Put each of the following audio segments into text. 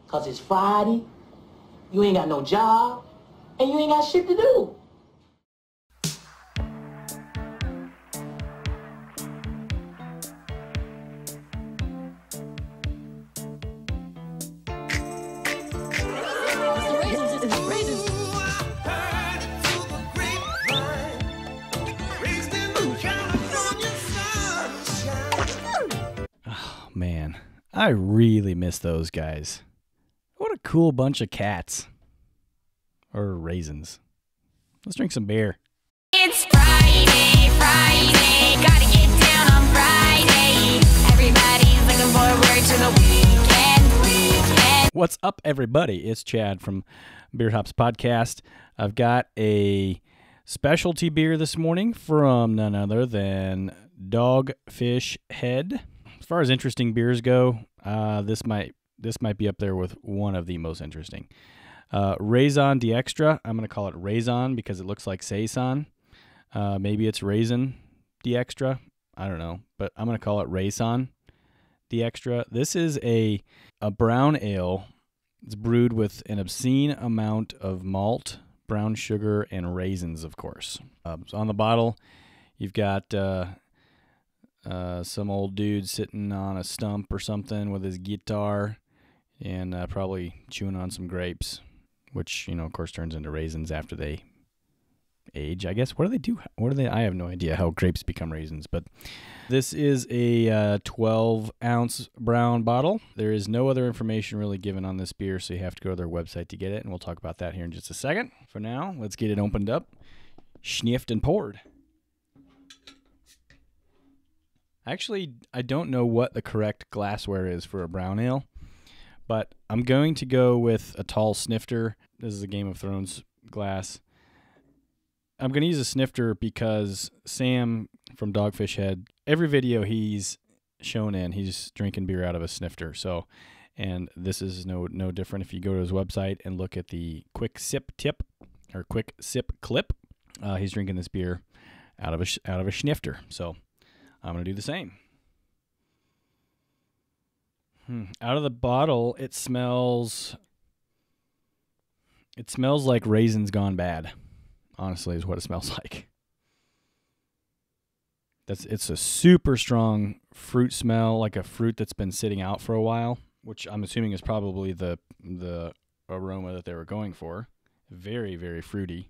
Cause it's Friday, you ain't got no job, and you ain't got shit to do. Oh, man. I really miss those guys. What a cool bunch of cats. Or raisins. Let's drink some beer. It's Friday, gotta get down on Friday. Everybody's looking forward to the weekend. What's up, everybody? It's Chad from Beer Hops Podcast. I've got a specialty beer this morning from none other than Dogfish Head. As far as interesting beers go, this might be up there with one of the most interesting. Raison d'Extra. I'm going to call it Raison because it looks like Saison. Maybe it's Raisin d'Extra. I don't know, but I'm going to call it Raison d'Extra. This is a brown ale. It's brewed with an obscene amount of malt, brown sugar, and raisins, of course. So on the bottle, you've got some old dude sitting on a stump or something with his guitar and probably chewing on some grapes, which, of course, turns into raisins after they age, I guess. What do they do? I have no idea how grapes become raisins, but this is a 12-ounce brown bottle. There is no other information really given on this beer, so you have to go to their website to get it, and we'll talk about that here in just a second. For now, let's get it opened up, sniffed, and poured. Actually, I don't know what the correct glassware is for a brown ale, but I'm going to go with a tall snifter. This is a Game of Thrones glass. I'm going to use a snifter because Sam from Dogfish Head, every video he's shown in, he's drinking beer out of a snifter. So, and this is no different. If you go to his website and look at the quick sip tip or quick sip clip, he's drinking this beer out of a snifter. So, I'm going to do the same. Out of the bottle, it smells like raisins gone bad. Honestly, is what it smells like. It's a super strong fruit smell, like a fruit that's been sitting out for a while, which I'm assuming is probably the aroma that they were going for. Very, very fruity.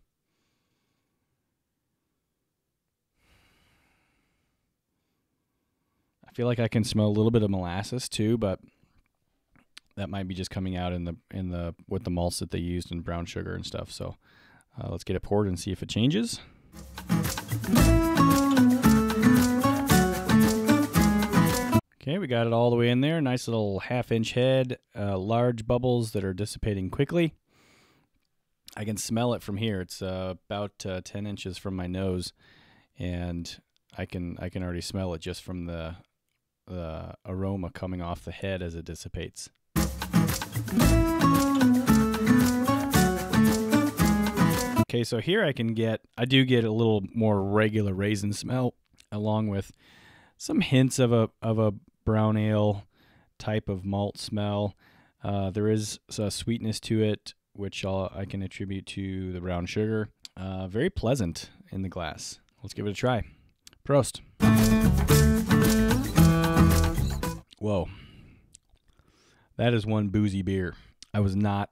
I feel like I can smell a little bit of molasses too, but that might be just coming out in the with the malts that they used in brown sugar and stuff. So let's get it poured and see if it changes. Okay, we got it all the way in there. Nice little half-inch head, large bubbles that are dissipating quickly. I can smell it from here. It's about 10 inches from my nose, and I can already smell it just from the aroma coming off the head as it dissipates. Okay, so here I do get a little more regular raisin smell, along with some hints of a brown ale type of malt smell. There is a sweetness to it, which I can attribute to the brown sugar. Very pleasant in the glass. Let's give it a try. Prost. Whoa. That is one boozy beer. I was not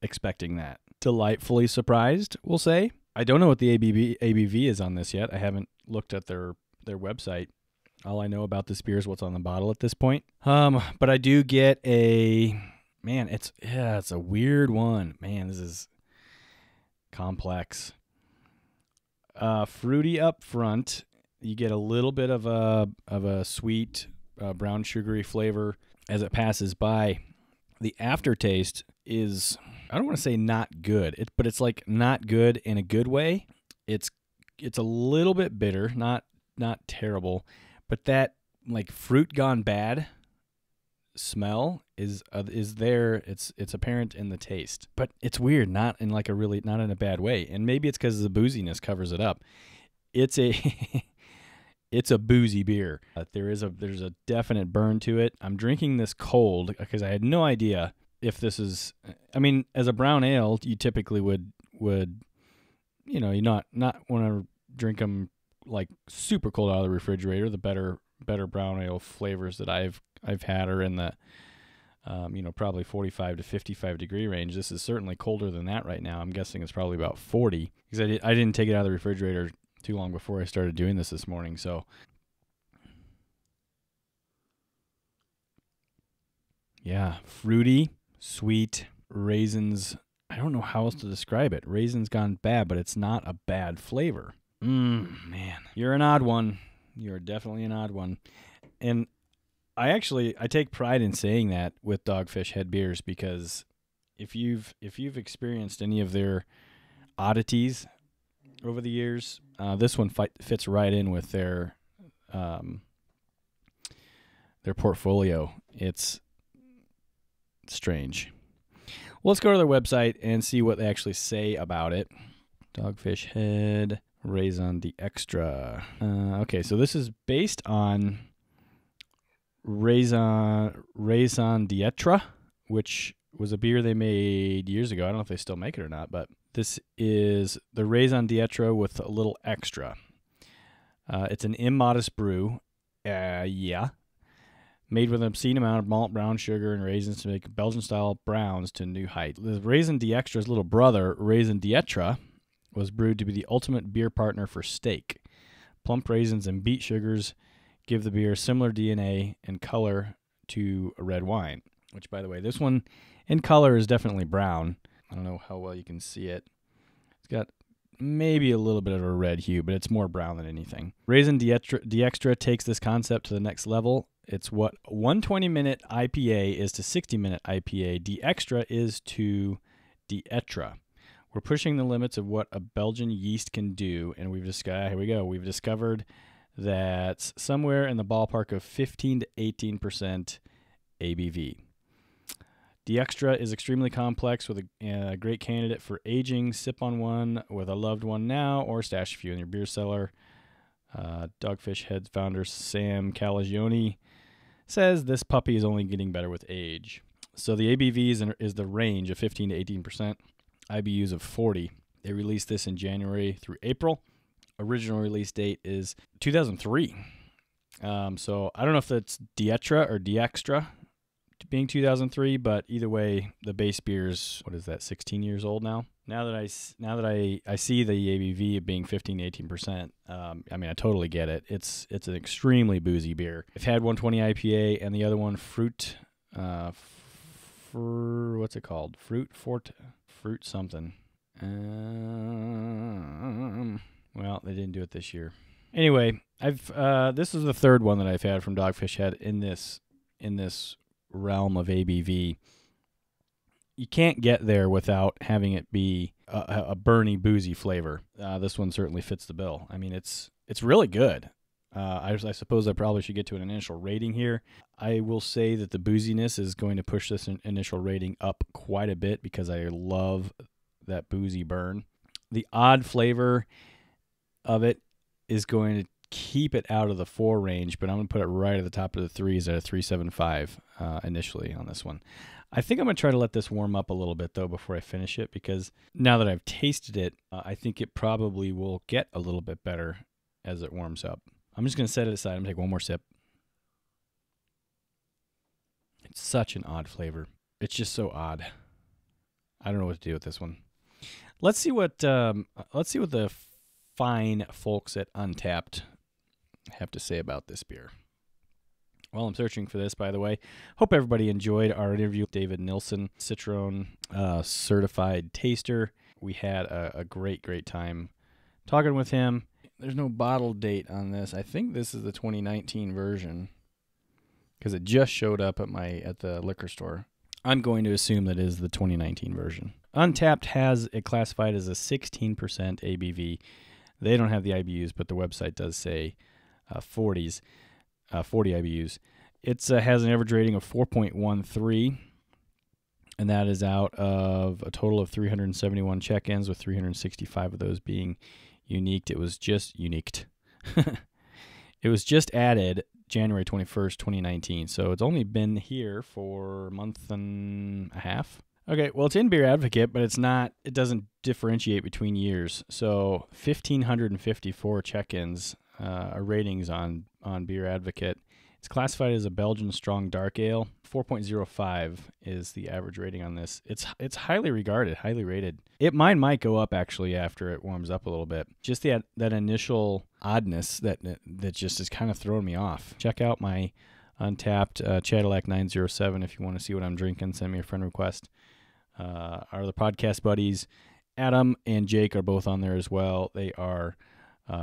expecting that. Delightfully surprised, we'll say. I don't know what the ABV is on this yet. I haven't looked at their website. All I know about this beer is what's on the bottle at this point. But I do get it's a weird one. Man, this is complex. Fruity up front. You get a little bit of a sweet brown sugary flavor as it passes by. The aftertaste is, I don't want to say not good, but it's like not good in a good way. It's a little bit bitter, not terrible, but that like fruit gone bad smell is there. It's apparent in the taste, but it's weird, not in a bad way. And maybe it's because the booziness covers it up. It's a boozy beer. There's a definite burn to it. I'm drinking this cold because I had no idea if this is, I mean, as a brown ale, you typically would you know, you not want to drink them like super cold out of the refrigerator. The better brown ale flavors that I've had are in the you know, probably 45 to 55 degree range. This is certainly colder than that right now. I'm guessing it's probably about 40 because I didn't take it out of the refrigerator too long before I started doing this morning. So yeah, fruity, sweet, raisins. I don't know how else to describe it. Raisins gone bad, but it's not a bad flavor. Man, you're an odd one. You're definitely an odd one. And I take pride in saying that with Dogfish Head beers, because if you've experienced any of their oddities over the years, this one fits right in with their portfolio. It's strange. Well, let's go to their website and see what they actually say about it. Dogfish Head Raison d'Extra. Okay, so this is based on Raison d'Etre, which was a beer they made years ago. I don't know if they still make it or not, but this is the Raison d'Etre with a little extra. It's an immodest brew. Made with an obscene amount of malt, brown sugar, and raisins to make Belgian-style browns to a new height. The Raison d'Extra's little brother, Raison d'Etre, was brewed to be the ultimate beer partner for steak. Plump raisins and beet sugars give the beer similar DNA and color to a red wine, which, by the way, this one in color is definitely brown. I don't know how well you can see it. It's got maybe a little bit of a red hue, but it's more brown than anything. Raison d'Extra takes this concept to the next level. It's what 120-minute IPA is to 60-minute IPA. D'Extra is to d'Etre. We're pushing the limits of what a Belgian yeast can do, and we've discovered that's somewhere in the ballpark of 15 to 18% ABV. D'Extra is extremely complex with a great candidate for aging. Sip on one with a loved one now, or stash a few in your beer cellar. Dogfish Head founder Sam Calagione says this puppy is only getting better with age. So the ABV is the range of 15 to 18%. IBUs of 40. They released this in January through April. Original release date is 2003. So I don't know if that's d'Etre or d'Extra being 2003, but either way, the base beer's, 16 years old now? Now that I see the ABV being 15 to 18%, I mean, I totally get it. It's an extremely boozy beer. I've had 120 IPA and the other one fruit, what's it called? Fruit something. Well, they didn't do it this year. Anyway, this is the third one that I've had from Dogfish Head in this realm of ABV. You can't get there without having it be a burny, boozy flavor. This one certainly fits the bill. I mean, it's really good. I suppose I probably should get to an initial rating here. I will say that the booziness is going to push this initial rating up quite a bit because I love that boozy burn. The odd flavor of it is going to keep it out of the 4 range, but I'm going to put it right at the top of the 3s at a 3.75 initially on this one. I think I'm going to try to let this warm up a little bit, though, before I finish it, because now that I've tasted it, I think it probably will get a little bit better as it warms up. I'm just going to set it aside. I'm going to take one more sip. It's such an odd flavor. It's just so odd. I don't know what to do with this one. Let's see what the fine folks at Untapped have to say about this beer. While I'm searching for this, by the way, hope everybody enjoyed our interview with David Nilsson, Citron certified taster. We had a great time talking with him. There's no bottle date on this. I think this is the 2019 version because it just showed up at the liquor store. I'm going to assume that is the 2019 version. Untapped has it classified as a 16% ABV. They don't have the IBUs, but the website does say 40 IBUs. It has an average rating of 4.13, and that is out of a total of 371 check-ins, with 365 of those being unique. It was just unique. It was just added January 21st, 2019. So it's only been here for a month and a half. Okay, well, it's in Beer Advocate, but it doesn't differentiate between years. So 1,554 check-ins, ratings on Beer Advocate. It's classified as a Belgian strong dark ale. 4.05 is the average rating on this. It's highly regarded, highly rated. Mine might go up actually after it warms up a little bit. Just that initial oddness that just is kind of throwing me off. Check out my Untapped Cadillac 907 if you want to see what I'm drinking. Send me a friend request. Our other podcast buddies, Adam and Jake, are both on there as well. They are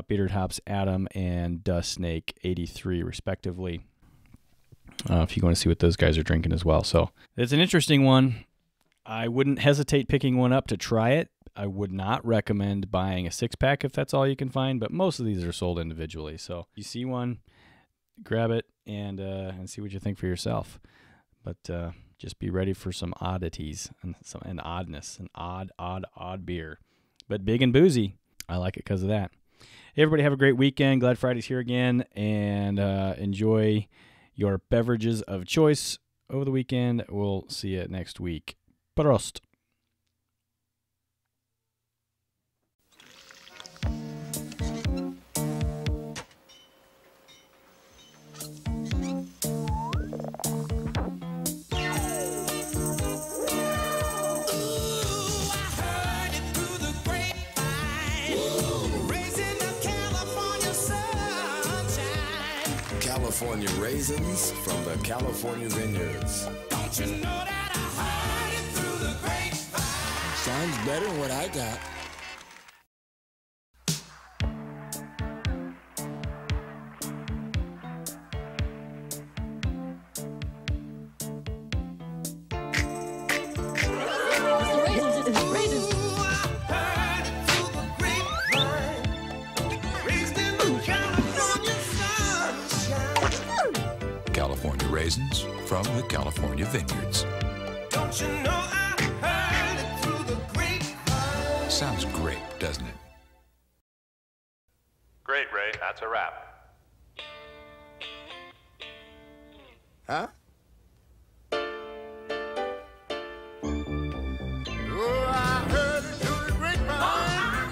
Beerded Hops Adam and Dust Snake 83 respectively. If you want to see what those guys are drinking as well. So it's an interesting one. I wouldn't hesitate picking one up to try it. I would not recommend buying a 6-pack if that's all you can find, but most of these are sold individually. So you see one, grab it and see what you think for yourself. But just be ready for some oddities and oddness, an odd beer. But big and boozy. I like it because of that. Hey, everybody, have a great weekend. Glad Friday's here again, and enjoy your beverages of choice over the weekend. We'll see you next week. Prost. California raisins from the California vineyards. Don't you know that I heard it through the grapevine? Sounds better than what I got. California raisins from the California vineyards. Don't you know I heard it through the grapevine? Sounds great, doesn't it? Great, Ray. That's a wrap. Huh? Oh, I heard it through the grapevine. I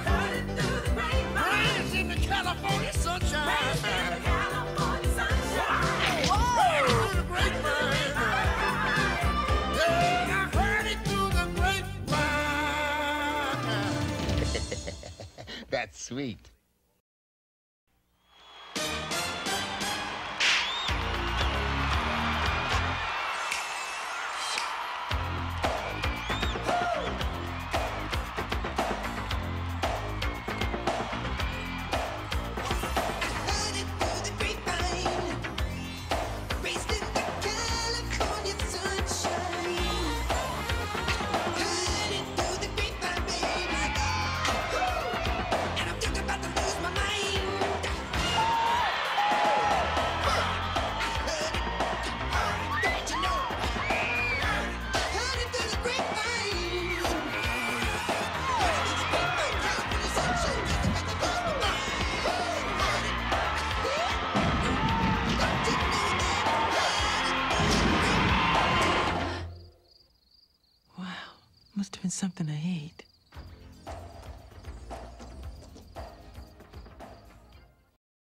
heard it through the grapevine. Raisins in the California sunshine. California sunshine. Whoa, through the grapevine. Yeah, I heard it through the grapevine. That's sweet. Must have been something I ate.